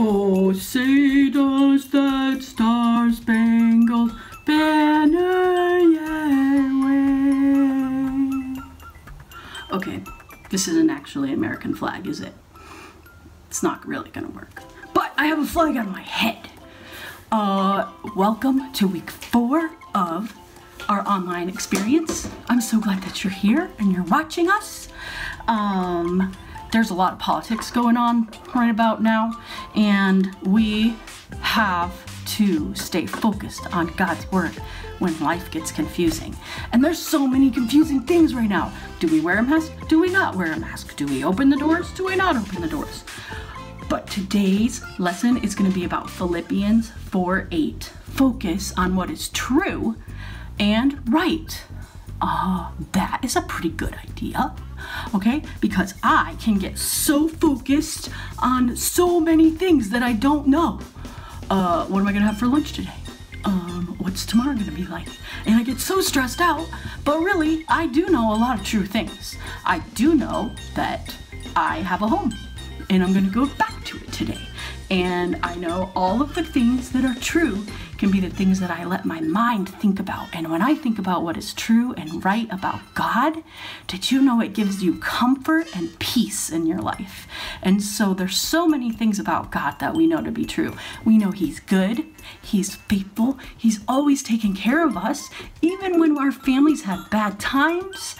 Oh, say does that star-spangled banner yet wave? Okay, this isn't actually an American flag, is it? It's not really gonna work. But I have a flag on my head. Welcome to week 4 of our online experience. I'm so glad that you're here and you're watching us. There's a lot of politics going on right about now, and we have to stay focused on God's word when life gets confusing. And there's so many confusing things right now. Do we wear a mask? Do we not wear a mask? Do we open the doors? Do we not open the doors? But today's lesson is going to be about Philippians 4:8. Focus on what is true and right. That is a pretty good idea. Okay, because I can get so focused on so many things that I don't know. What am I gonna have for lunch today? What's tomorrow gonna be like? And I get so stressed out, but really, I do know a lot of true things. I do know that I have a home, and I'm gonna go back to it today. And I know all of the things that are true can be the things that I let my mind think about. And when I think about what is true and right about God, did you know it gives you comfort and peace in your life? And so there's so many things about God that we know to be true. We know He's good, He's faithful, He's always taken care of us. Even when our families have bad times,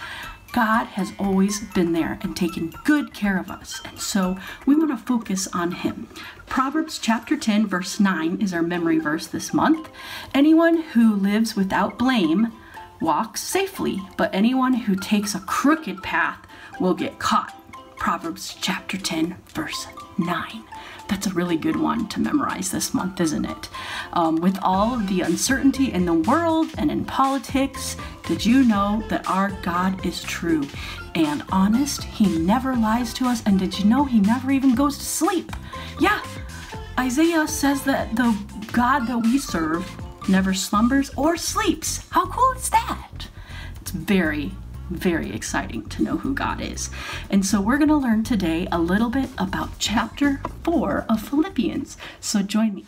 God has always been there and taken good care of us. And so we want to focus on Him. Proverbs chapter 10 verse 9 is our memory verse this month. Anyone who lives without blame walks safely, but anyone who takes a crooked path will get caught. Proverbs chapter 10 verse 9. That's a really good one to memorize this month, isn't it? With all of the uncertainty in the world and in politics, did you know that our God is true and honest? He never lies to us, and did you know He never even goes to sleep? Yeah, Isaiah says that the God that we serve never slumbers or sleeps. How cool is that? It's very exciting to know who God is. And so we're going to learn today a little bit about chapter 4 of Philippians. So join me.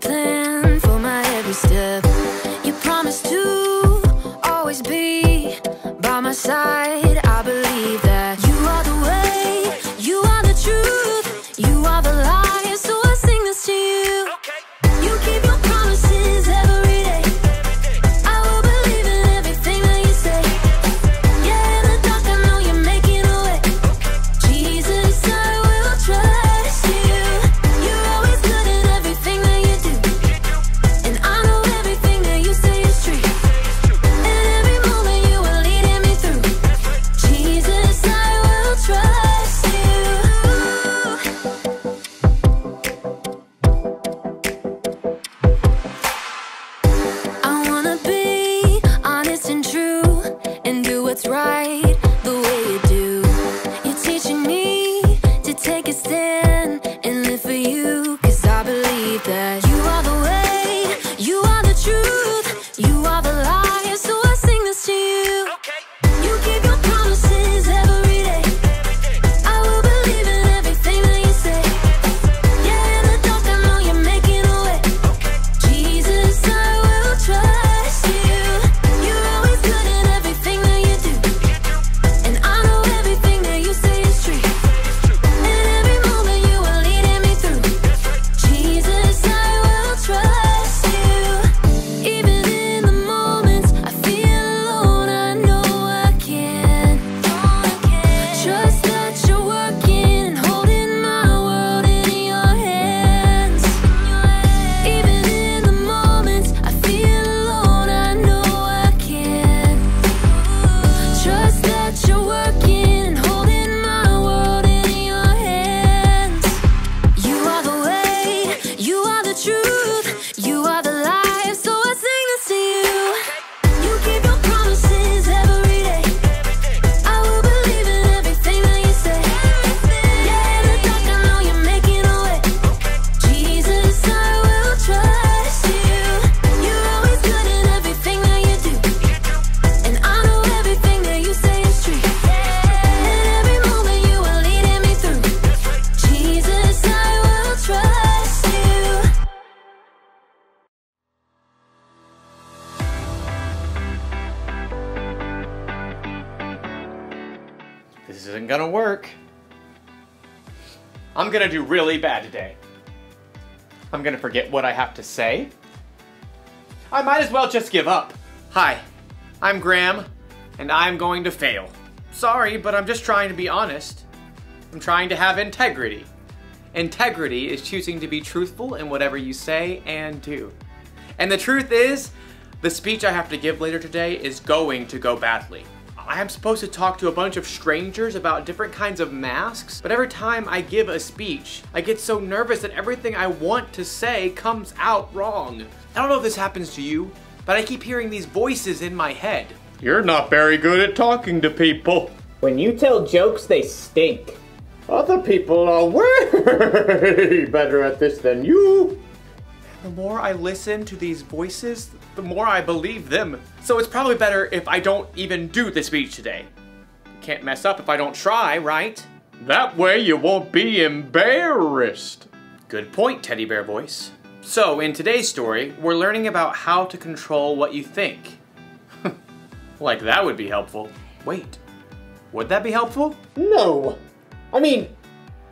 Plan for my every step. You promised to always be by my side. I believe that you are the way, you are the truth, you are the light. So I sing this to you. You keep your promises every day. I will believe in everything that you say. Yeah, in the dark I know you're making a way. Jesus, I will trust you. You're always good at everything that you do. And I know everything that you say is true. And every moment you are leading me through. Jesus, I will trust you. I wanna be honest and true and do what's right the way you do. You're teaching me to take a stand and live for you. 'Cause I believe that you are the way, you are the truth, you are the light. So I sing this to you. You keep your promises every day. I will believe in everything that you say. Yeah, in the dark I know you're making a way. Jesus, I will trust you. You're always good at everything that you do. And I know everything This isn't gonna work. I'm gonna do really bad today. I'm gonna forget what I have to say. I might as well just give up. Hi, I'm Graham, and I'm going to fail. Sorry, but I'm just trying to be honest. I'm trying to have integrity. Integrity is choosing to be truthful in whatever you say and do. And the truth is, the speech I have to give later today is going to go badly. I am supposed to talk to a bunch of strangers about different kinds of masks, but every time I give a speech, I get so nervous that everything I want to say comes out wrong. I don't know if this happens to you, but I keep hearing these voices in my head. You're not very good at talking to people. When you tell jokes, they stink. Other people are way better at this than you. The more I listen to these voices, the more I believe them. So it's probably better if I don't even do the speech today. Can't mess up if I don't try, right? That way you won't be embarrassed. Good point, teddy bear voice. So in today's story, we're learning about how to control what you think. Like that would be helpful. Wait, would that be helpful? No. I mean,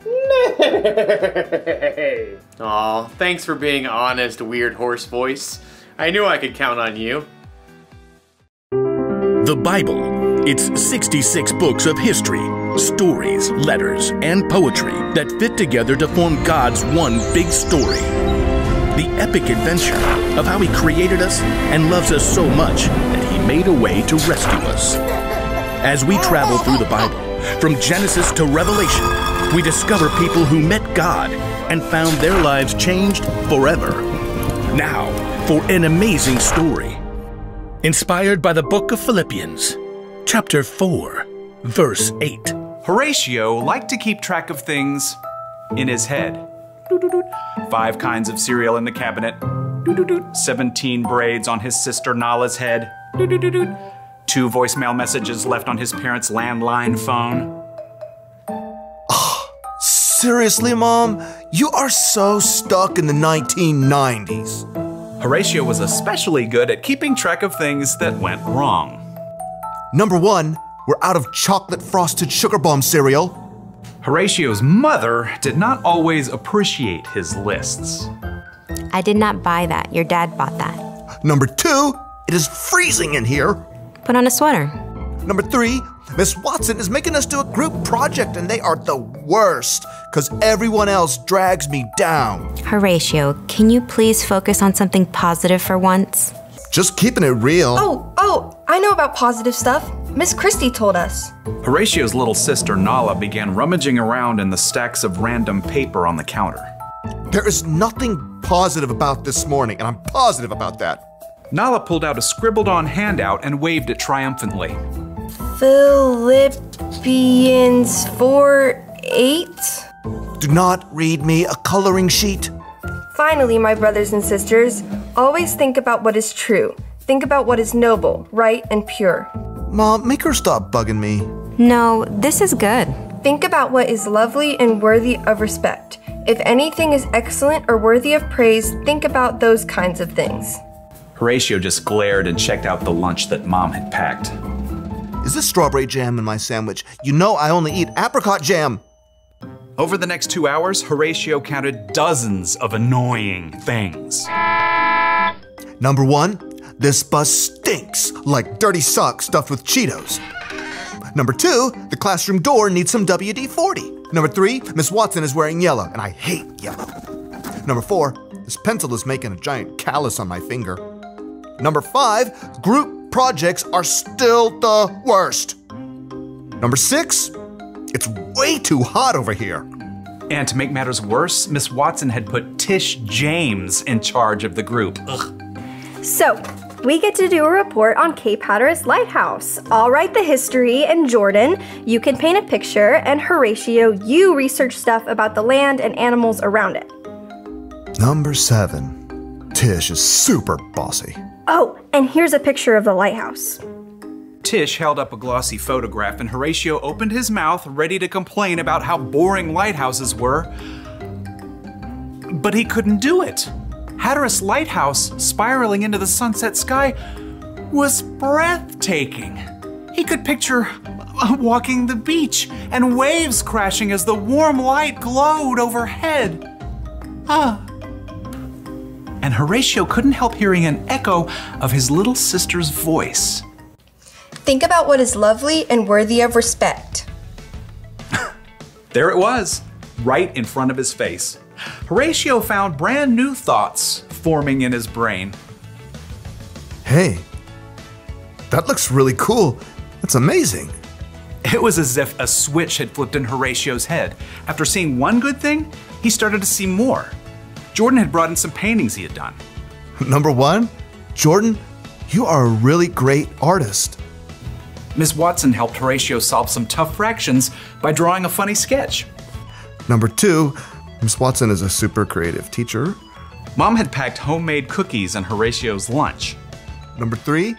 nay. Aw, thanks for being honest, weird horse voice. I knew I could count on you. The Bible. It's 66 books of history, stories, letters, and poetry that fit together to form God's one big story. The epic adventure of how He created us and loves us so much that He made a way to rescue us. As we travel through the Bible, from Genesis to Revelation, we discover people who met God and found their lives changed forever. Now, for an amazing story. Inspired by the book of Philippians, chapter 4, verse 8. Horatio liked to keep track of things in his head. 5 kinds of cereal in the cabinet. 17 braids on his sister Nala's head. 2 voicemail messages left on his parents' landline phone. Seriously, Mom? You are so stuck in the 1990s. Horatio was especially good at keeping track of things that went wrong. Number 1, we're out of chocolate frosted sugar bomb cereal. Horatio's mother did not always appreciate his lists. I did not buy that. Your dad bought that. Number 2, it is freezing in here. Put on a sweater. Number 3, Miss Watson is making us do a group project and they are the worst because everyone else drags me down. Horatio, can you please focus on something positive for once? Just keeping it real. Oh, I know about positive stuff. Miss Christie told us. Horatio's little sister Nala began rummaging around in the stacks of random paper on the counter. There is nothing positive about this morning, and I'm positive about that. Nala pulled out a scribbled-on handout and waved it triumphantly. Philippians 4:8. Do not read me a coloring sheet. Finally, my brothers and sisters, always think about what is true. Think about what is noble, right, and pure. Mom, make her stop bugging me. No, this is good. Think about what is lovely and worthy of respect. If anything is excellent or worthy of praise, think about those kinds of things. Horatio just glared and checked out the lunch that Mom had packed. Is this strawberry jam in my sandwich? You know I only eat apricot jam. Over the next 2 hours, Horatio counted dozens of annoying things. Number 1, this bus stinks like dirty socks stuffed with Cheetos. Number 2, the classroom door needs some WD-40. Number 3, Miss Watson is wearing yellow, and I hate yellow. Number 4, this pencil is making a giant callus on my finger. Number 5, group projects are still the worst. Number 6, it's way too hot over here. And to make matters worse, Miss Watson had put Tish James in charge of the group. Ugh. So, we get to do a report on Cape Hatteras Lighthouse. I'll write the history, and Jordan, you can paint a picture, and Horatio, you research stuff about the land and animals around it. Number 7, Tish is super bossy. Oh, and here's a picture of the lighthouse. Tish held up a glossy photograph and Horatio opened his mouth, ready to complain about how boring lighthouses were. But he couldn't do it. Hatteras Lighthouse, spiraling into the sunset sky, was breathtaking. He could picture walking the beach and waves crashing as the warm light glowed overhead. And Horatio couldn't help hearing an echo of his little sister's voice. Think about what is lovely and worthy of respect. There it was, right in front of his face. Horatio found brand new thoughts forming in his brain. Hey, that looks really cool. That's amazing. It was as if a switch had flipped in Horatio's head. After seeing one good thing, he started to see more. Jordan had brought in some paintings he had done. Number 1, Jordan, you are a really great artist. Miss Watson helped Horatio solve some tough fractions by drawing a funny sketch. Number 2, Miss Watson is a super creative teacher. Mom had packed homemade cookies in Horatio's lunch. Number 3,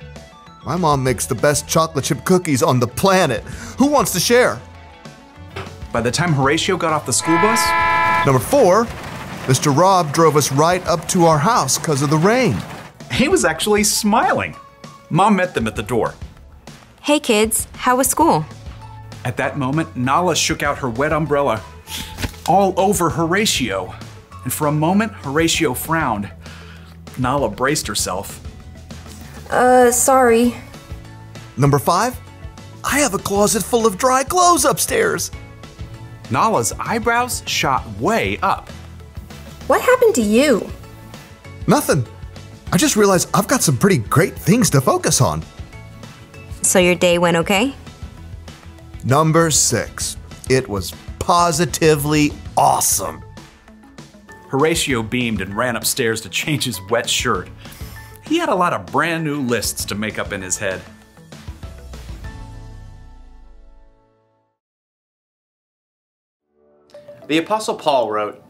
my mom makes the best chocolate chip cookies on the planet. Who wants to share? By the time Horatio got off the school bus... Number 4, Mr. Rob drove us right up to our house because of the rain. He was actually smiling. Mom met them at the door. Hey kids, how was school? At that moment, Nala shook out her wet umbrella all over Horatio. And for a moment, Horatio frowned. Nala braced herself. Sorry. Number 5, I have a closet full of dry clothes upstairs. Nala's eyebrows shot way up. What happened to you? Nothing. I just realized I've got some pretty great things to focus on. So your day went okay? Number 6, it was positively awesome. Horatio beamed and ran upstairs to change his wet shirt. He had a lot of brand new lists to make up in his head. The Apostle Paul wrote,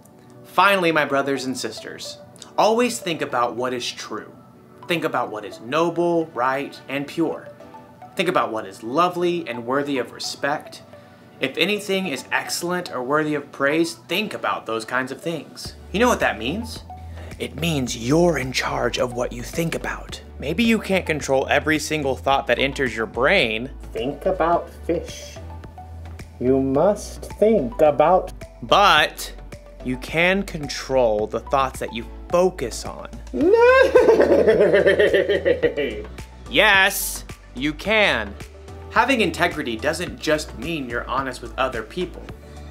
"Finally, my brothers and sisters, always think about what is true. Think about what is noble, right, and pure. Think about what is lovely and worthy of respect. If anything is excellent or worthy of praise, think about those kinds of things." You know what that means? It means you're in charge of what you think about. Maybe you can't control every single thought that enters your brain. Think about fish. You must think about... But you can control the thoughts that you focus on. Yes, you can. Having integrity doesn't just mean you're honest with other people.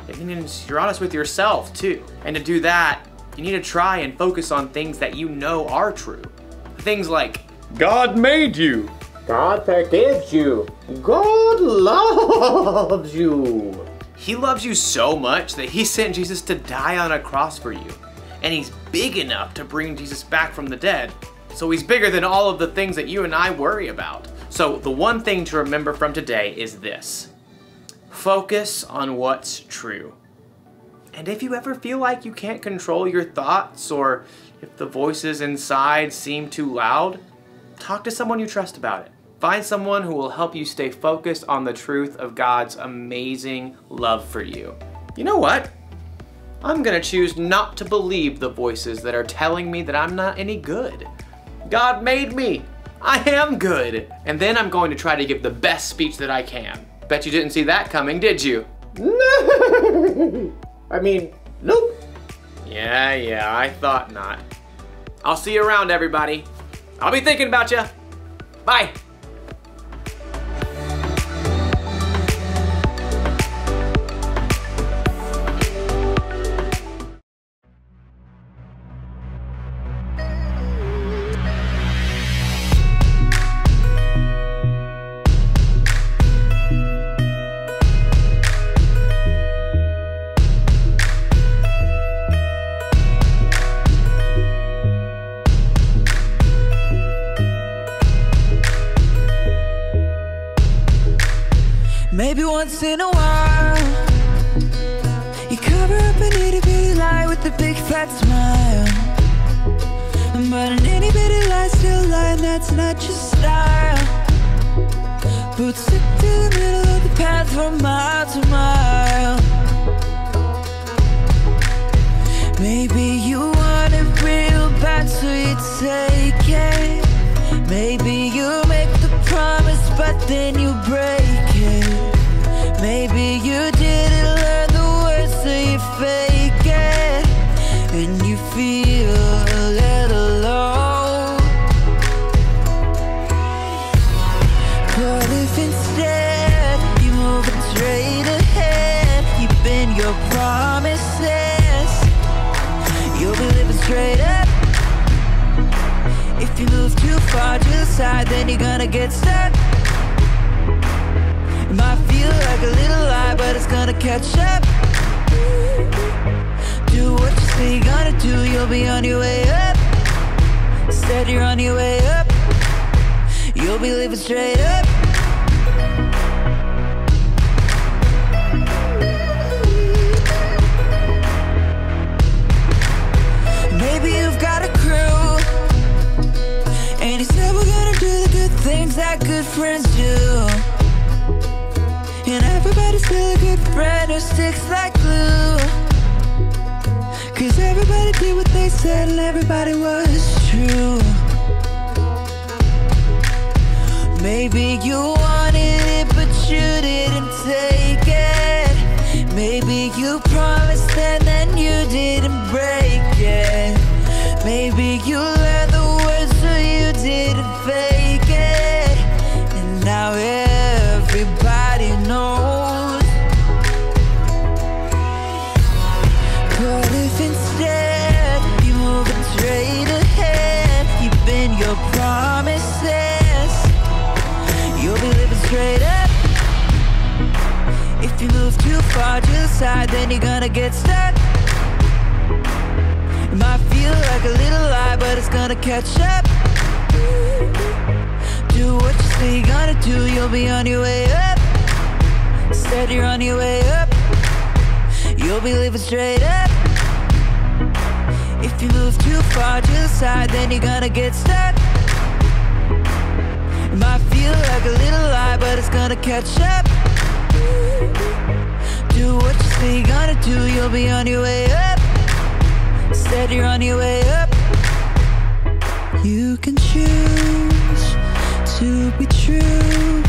It means you're honest with yourself too. And to do that, you need to try and focus on things that you know are true. Things like, God made you. God forgives you. God loves you. He loves you so much that he sent Jesus to die on a cross for you. And he's big enough to bring Jesus back from the dead. So he's bigger than all of the things that you and I worry about. So the one thing to remember from today is this. Focus on what's true. And if you ever feel like you can't control your thoughts, or if the voices inside seem too loud, talk to someone you trust about it. Find someone who will help you stay focused on the truth of God's amazing love for you. You know what? I'm gonna choose not to believe the voices that are telling me that I'm not any good. God made me. I am good. And then I'm going to try to give the best speech that I can. Bet you didn't see that coming, did you? No. I mean, nope. Yeah, I thought not. I'll see you around, everybody. I'll be thinking about you. Bye. Maybe once in a while you cover up an itty bitty lie with a big fat smile. But an itty bitty lie still lying, that's not your style. But stick to the middle of the path from mile to mile. Maybe you want it real bad, so you take it. Maybe you make the promise, but then you break it. straight up. If you move too far to the side, then you're gonna get stuck. It might feel like a little lie, but it's gonna catch up. Do what you say you're gonna do, you'll be on your way up. Instead you're on your way up. You'll be living straight up. Maybe you've got a crew, and you said we're gonna do the good things that good friends do. And everybody's still a good friend who sticks like glue. Cause everybody did what they said and everybody was true. Maybe you wanted it but you didn't take it. Maybe you promised and then you didn't break it. Maybe you learned the words so you didn't fake it. And now everybody knows. But if instead you're moving straight ahead, keeping your promises, you'll be living straight up. If you move too far to the side, then you're gonna get stuck. It might feel like a little lie, but it's gonna catch up. Do what you say you're gonna do, you'll be on your way up. Instead you're on your way up. You'll be living straight up. If you move too far to the side, then you're gonna get stuck. It might feel like a little lie, but it's gonna catch up. Do what you say you're gonna do, you'll be on your way up. Instead you're on your way up. You can choose to be true,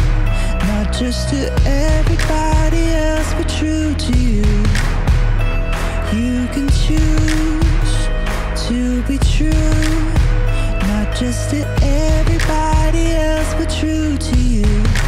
not just to everybody else, but true to you. You can choose to be true, not just to everybody else, but true to you.